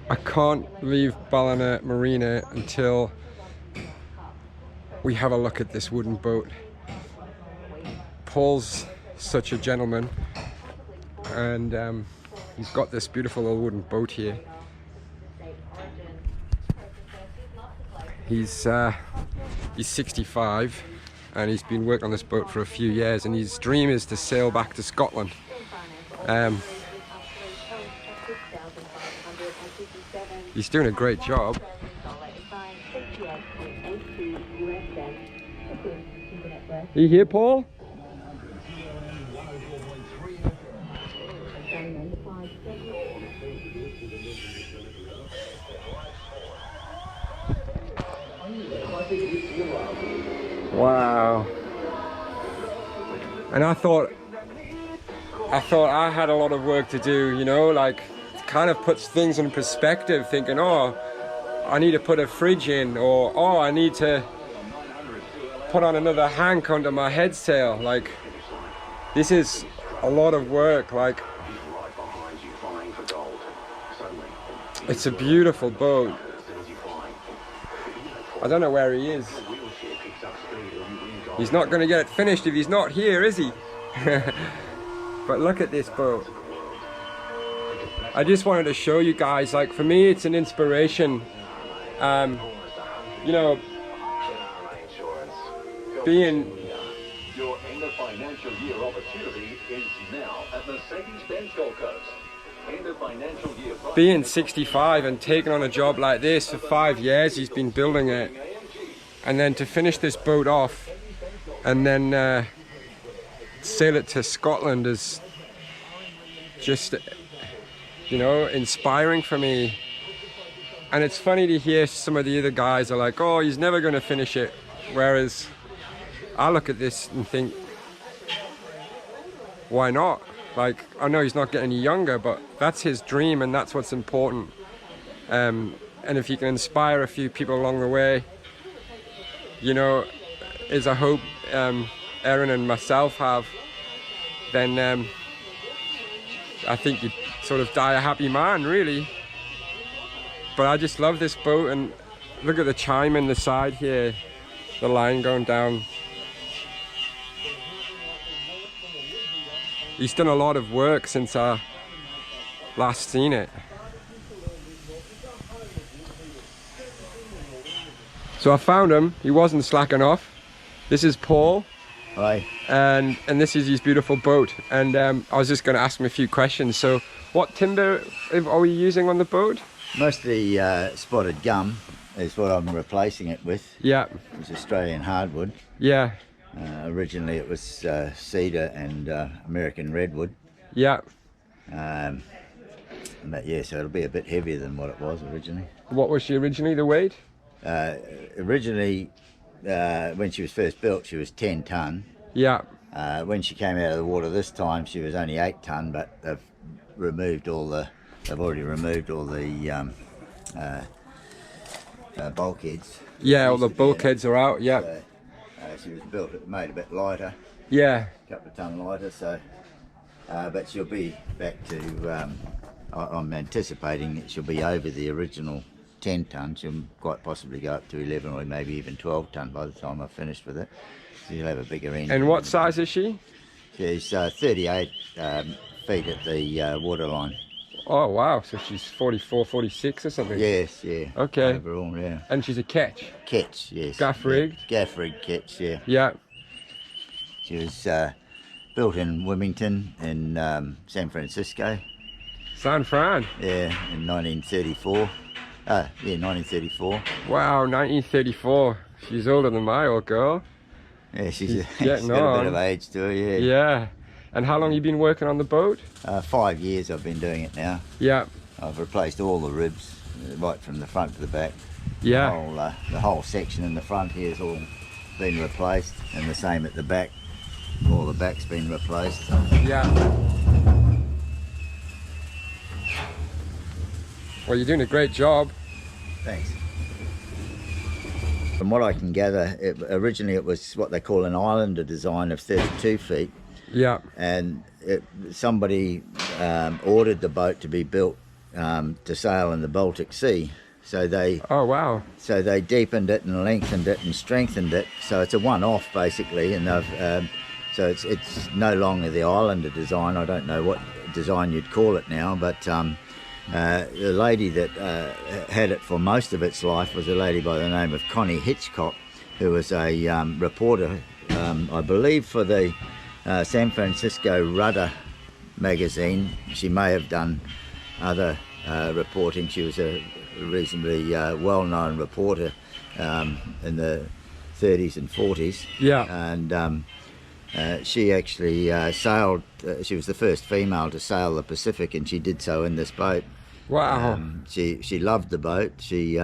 I can't leave Ballina Marina until we have a look at this wooden boat. Paul's such a gentleman, and he's got this beautiful old wooden boat here. He's 65 and he's been working on this boat for a few years, and his dream is to sail back to Scotland. He's doing a great job. Are you here, Paul? Wow. And I thought I had a lot of work to do, you know, like it kind of puts things in perspective, thinking, oh, I need to put a fridge in, or oh, I need to put on another hank under my head sail. Like, this is a lot of work. Like, it's a beautiful boat. I don't know where he is. He's not going to get it finished if he's not here, is he? But look at this boat. I just wanted to show you guys, like, for me it's an inspiration. You know, being your end of financial year opportunity is now at Mercedes-Benz Gold Coast. End of financial year being 65 and taking on a job like this for 5 years, he's been building it, and then to finish this boat off and then sail it to Scotland is just, you know, inspiring for me. And it's funny to hear some of the other guys are like, oh, he's never going to finish it, whereas I look at this and think, why not? Like, I know he's not getting any younger, but that's his dream and that's what's important. And if you can inspire a few people along the way, you know, as I hope Erin and myself have, then I think you'd sort of die a happy man, really. But I just love this boat, and look at the chime in the side here, the line going down. He's done a lot of work since I last seen it. So I found him. He wasn't slacking off. This is Paul. Hi. And this is his beautiful boat. And I was just going to ask him a few questions. So what timber are we using on the boat? Mostly spotted gum is what I'm replacing it with. Yeah. It's Australian hardwood. Yeah. Originally it was cedar and American redwood. Yeah. But yeah, so it'll be a bit heavier than what it was originally. What was she originally, the weight? Originally, when she was first built, she was 10 tonne. Yeah. When she came out of the water this time, she was only 8 tonne, but they've already removed all the bulkheads. Yeah, all the bulkheads are out, yeah. So, she was made a bit lighter. Yeah. A couple of tonne lighter, so, but she'll be back to, I'm anticipating that she'll be over the original 10 tonne. She'll quite possibly go up to 11 or maybe even 12 tonne by the time I've finished with it. So you'll have a bigger engine. And what size is she? She's 38 feet at the waterline. Oh wow, so she's 44, 46 or something? Yes, yeah. Okay. Overall, yeah. And she's a ketch? Ketch, yes. Gaff rigged? Yeah, gaff rigged ketch, yeah. Yeah. She was built in Wilmington in San Francisco. San Fran? Yeah, in 1934. Yeah, 1934. Wow, 1934. She's older than my old girl. Yeah, she's getting got on. a bit of age to her, yeah. Yeah. And how long have you been working on the boat? 5 years I've been doing it now. Yeah. I've replaced all the ribs, right from the front to the back. Yeah. The whole section in the front here has all been replaced, and the same at the back. All the back's been replaced. Yeah. Well, you're doing a great job. Thanks. From what I can gather, originally it was what they call an islander design of 32 feet. Yeah. And somebody ordered the boat to be built to sail in the Baltic Sea. So they Oh wow. so they deepened it and lengthened it and strengthened it. So it's a one-off basically, and so it's no longer the Islander design. I don't know what design you'd call it now, but the lady that had it for most of its life was a lady by the name of Connie Hitchcock, who was a reporter, I believe, for the San Francisco Rudder magazine. She may have done other reporting. She was a reasonably well-known reporter in the 30s and 40s. Yeah. And she actually sailed. She was the first female to sail the Pacific, and she did so in this boat. Wow. She loved the boat. She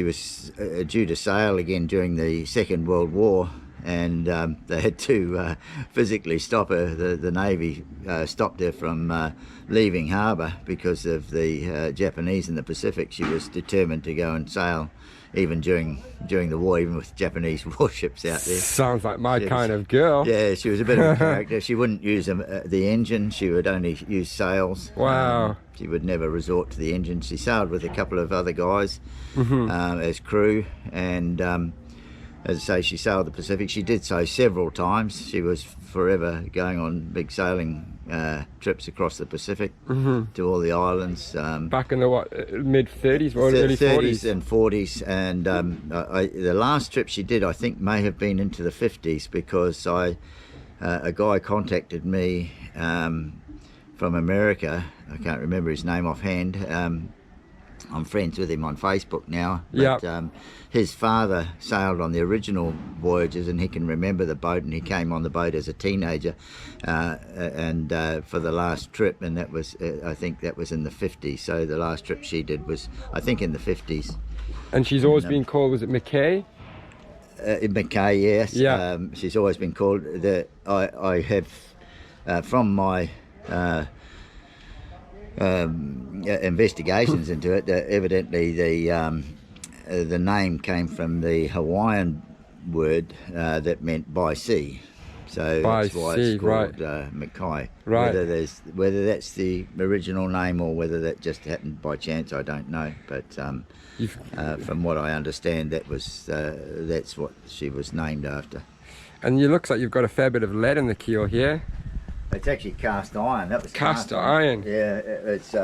was due to sail again during the Second World War, and they had to physically stop her. The Navy stopped her from leaving harbour because of the Japanese in the Pacific. She was determined to go and sail even during the war, even with Japanese warships out there. Sounds like my kind of girl. Yeah, she was a bit of a character. She wouldn't use the engine. She would only use sails. Wow. She would never resort to the engine. She sailed with a couple of other guys as crew, and as I say, she sailed the Pacific. She did so several times. She was forever going on big sailing trips across the Pacific to all the islands. Back in the mid 30s or early 30s 40s? and 40s, and the last trip she did, I think, may have been into the 50s, because a guy contacted me from America. I can't remember his name offhand. I'm friends with him on Facebook now. But his father sailed on the original voyages, and he can remember the boat, and he came on the boat as a teenager, and for the last trip, and that was I think that was in the 50s. So the last trip she did was, I think, in the 50s. And she's always been called, was it McKay? McKay, yes. Yeah. She's always been called. I have from my investigations into it, evidently the name came from the Hawaiian word that meant by sea, so that's why it's called Mackay. Right. Whether that's the original name or whether that just happened by chance, I don't know. But from what I understand, that's what she was named after. And it looks like you've got a fair bit of lead in the keel here. It's actually cast iron. That was Cast iron. Yeah, it's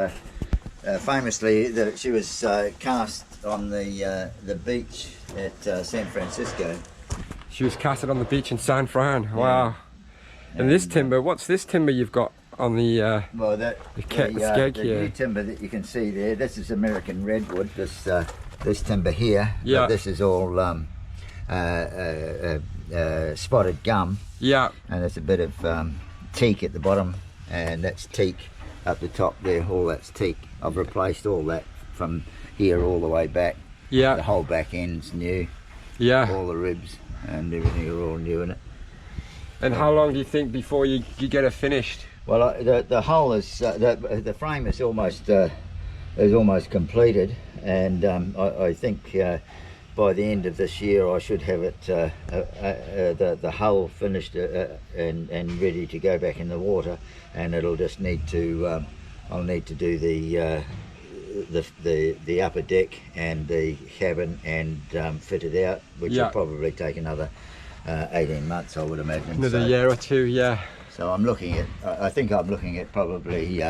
famously that she was cast on the beach at San Francisco. She was casted on the beach in San Fran. Wow. And this timber, what's this timber you've got on the well, the skeg the here? new timber that you can see there, this is American redwood. This timber here. Yeah. This is all spotted gum. Yeah. And there's a bit of teak at the bottom, and that's teak up the top there. All that's teak. I've replaced all that from here all the way back. Yeah. The whole back end's new. Yeah. All the ribs and everything are all new in it. And how long do you think before you get it finished? Well, the hull is the frame is almost completed, and I think by the end of this year I should have it the hull finished and ready to go back in the water, and it'll just need to I'll need to do the upper deck and the cabin and fit it out, which will probably take another 18 months, I would imagine. Another year or two, yeah. So I'm looking at, I think I'm looking at probably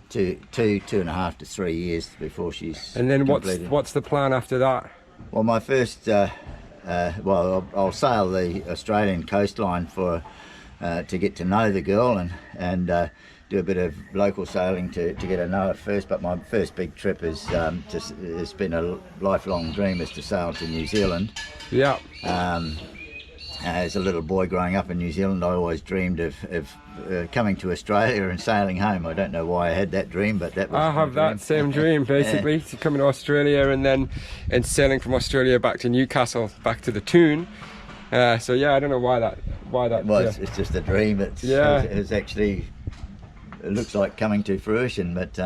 2.5 to 3 years before she's And then completed. what's the plan after that? Well, my first, well, I'll sail the Australian coastline to get to know the girl and do a bit of local sailing to get to know her first. But my first big trip is it's been a lifelong dream, is to sail to New Zealand. Yeah. As a little boy growing up in New Zealand, I always dreamed of coming to Australia and sailing home. I don't know why I had that dream, but that was I have that same dream, basically, to come to Australia and sailing from Australia back to Newcastle, back to the Toon. So yeah, I don't know why that. Well, it's just a dream. It's actually, it looks like coming to fruition. But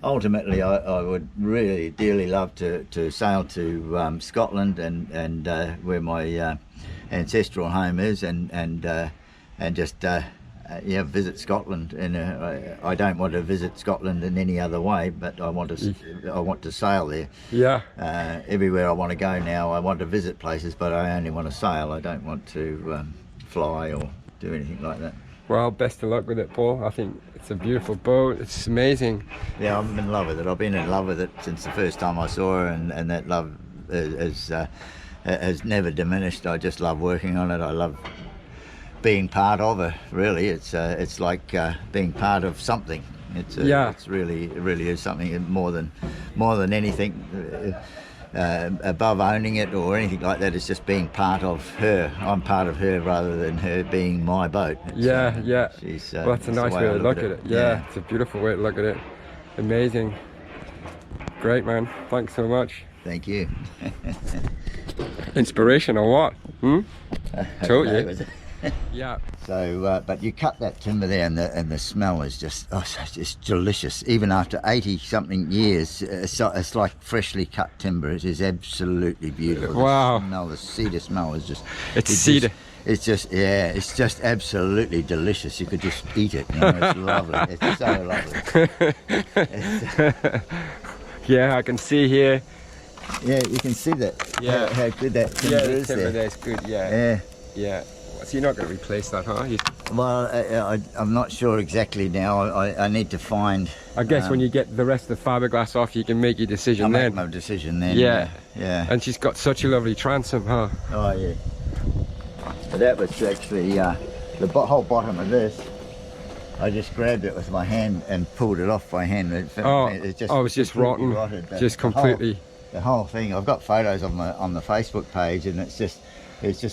ultimately, I would really dearly love to sail to Scotland and where my ancestral home is, and just yeah, visit Scotland, and I don't want to visit Scotland in any other way, but I want to sail there. Yeah. Everywhere I want to go now, I want to visit places, but I only want to sail. I don't want to fly or do anything like that. Well, best of luck with it, Paul. I think it's a beautiful boat. It's amazing. Yeah, I'm in love with it. I've been in love with it since the first time I saw her, and that love has never diminished. I just love working on it. I love being part of it. Really, it's like being part of something. It's it really is something more than anything. Above owning it or anything like that, it's just being part of her. I'm part of her rather than her being my boat. Yeah. Well, that's a nice way to look at it. Yeah, it's a beautiful way to look at it. Amazing. Great, man. Thanks so much. Thank you. Inspiration or what? Told you. Yeah. So, but you cut that timber there, and the smell is just it's delicious. Even after 80-something years, it's like freshly cut timber. It is absolutely beautiful. Wow. The cedar smell is just. It's cedar. It's just absolutely delicious. You could just eat it. You know, it's lovely. It's so lovely. Yeah, I can see here. Yeah, you can see that. Yeah. How good that timber is timber there. there's good. Yeah. Yeah. So you're not going to replace that, huh? Well, I'm not sure exactly now. I need to find. I guess when you get the rest of the fiberglass off, you can make your decision I'll then. make my decision then. Yeah. Yeah. And she's got such a lovely transom, huh? Oh yeah. But that was actually the whole bottom of this. I just grabbed it with my hand and pulled it off by hand. It was just rotten. Rotted, just completely. The whole thing. I've got photos on the Facebook page, and it's just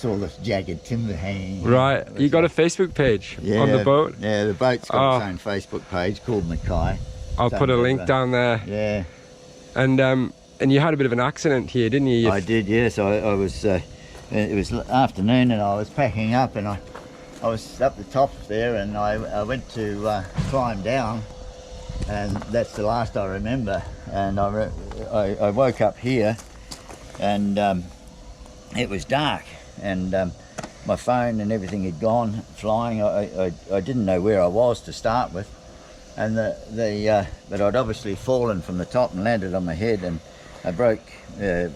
all this jagged timber hanging. Right. You got a Facebook page on the boat? Yeah, the boat's got its own Facebook page called Mackay. I'll put a link down there. Yeah. And you had a bit of an accident here, didn't you? I did, yes. I was. It was afternoon, and I was packing up, and I was up the top there, and I went to climb down, and that's the last I remember. And I woke up here, and it was dark, and my phone and everything had gone flying. I didn't know where I was to start with, and but I'd obviously fallen from the top and landed on my head, and I broke a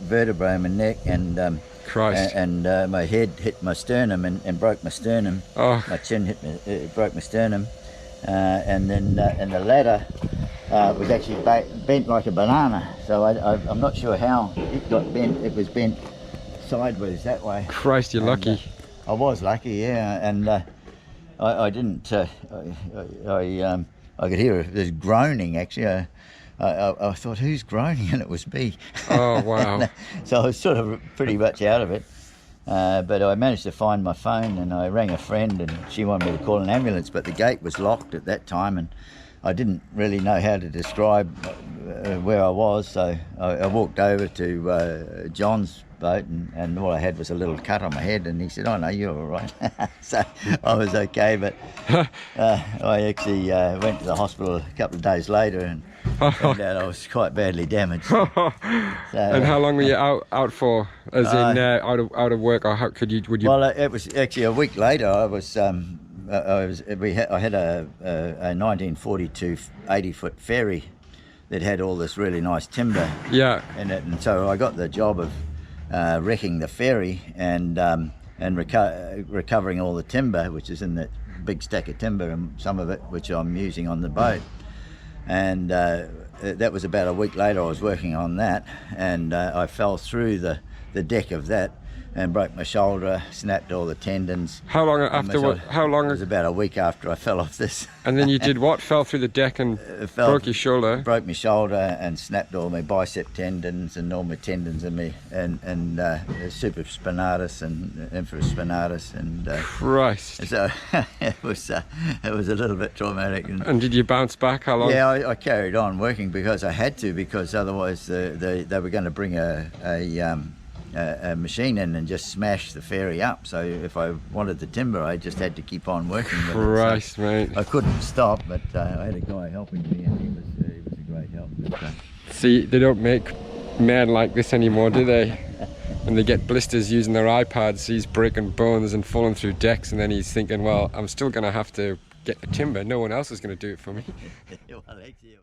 vertebrae in my neck, and Christ. And my head hit my sternum and broke my sternum. Oh. My chin broke my sternum, and then and the ladder was actually bent like a banana. So I'm not sure how it got bent. It was bent sideways that way. Christ, you're lucky. I was lucky, yeah, and I didn't. I could hear this groaning actually. I thought, who's groaning? And it was me. Oh, wow. So I was sort of pretty much out of it. But I managed to find my phone, and I rang a friend, and she wanted me to call an ambulance, but the gate was locked at that time, and I didn't really know how to describe where I was. So I walked over to John's boat, and all I had was a little cut on my head, and he said, "Oh no, you're all right." So I was okay, but I actually went to the hospital a couple of days later, and found out I was quite badly damaged. So, and how long were you out for? As in out of work, or how would you? Well, it was actually a week later. I had a 1942 80-foot ferry that had all this really nice timber in it, and so I got the job of wrecking the ferry and recovering all the timber, which is in that big stack of timber, and some of it which I'm using on the boat. And that was about a week later. I was working on that, and I fell through the deck of that and broke my shoulder, snapped all the tendons. How long after? How long? It was about a week after I fell off this. And then you did what? Fell through the deck and broke your shoulder. Broke my shoulder and snapped all my bicep tendons and all my tendons in me, and supraspinatus and infraspinatus and. Christ. So it was a little bit traumatic. And did you bounce back? How long? Yeah, I carried on working because I had to, because otherwise they were going to bring a machine in and just smash the ferry up. So if I wanted the timber, I just had to keep on working with Christ, it. So mate. I couldn't stop, but I had a guy helping me, and he was a great help. But, See, they don't make men like this anymore, do they? and they get blisters using their iPads, he's breaking bones and falling through decks, and then he's thinking, well, I'm still going to have to get the timber. No one else is going to do it for me. Well, actually,